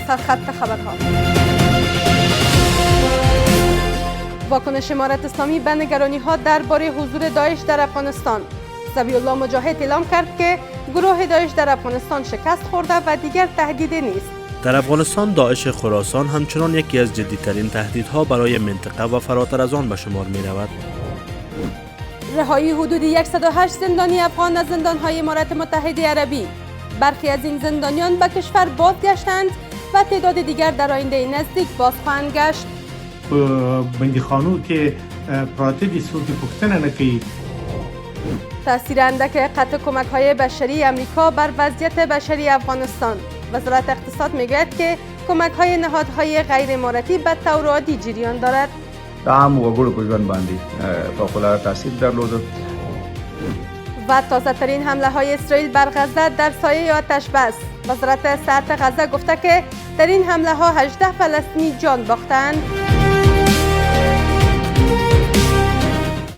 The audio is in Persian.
سرخط خبرها. واکنش امارت اسلامی به نگرانی ها درباره حضور داعش در افغانستان. ذبیح الله مجاهد اعلام کرد که گروه داعش در افغانستان شکست خورده و دیگر تهدیدی نیست. در افغانستان داعش خراسان همچنان یکی از جدیترین تهدیدها برای منطقه و فراتر از آن به شمار می رود. رهایی حدود 108 زندانی افغان از زندانهای امارات متحده عربی. برخی از این زندانیان به کشور بازگشتند و تعداد دیگر در آینده نزدیک باز خواهند گشت. بندیخانو که پراته دی څوک پوښتنه نه کوي. تاثیر اندک قطع کمک‌های بشری امریکا بر وضعیت بشری افغانستان. وزارت اقتصاد میگوید که کمک‌های نهادهای غیر اماراتی به طور عادی جریان دارد. عام وګړو په ژوند باندې فوق‌العاده تاثیر درلوده. و تازه ترین حمله های اسرائیل بر غزه در سایه آتش بس. وزارت صحت غزه گفته که در این حمله ها 18 فلسطینی جان باختند.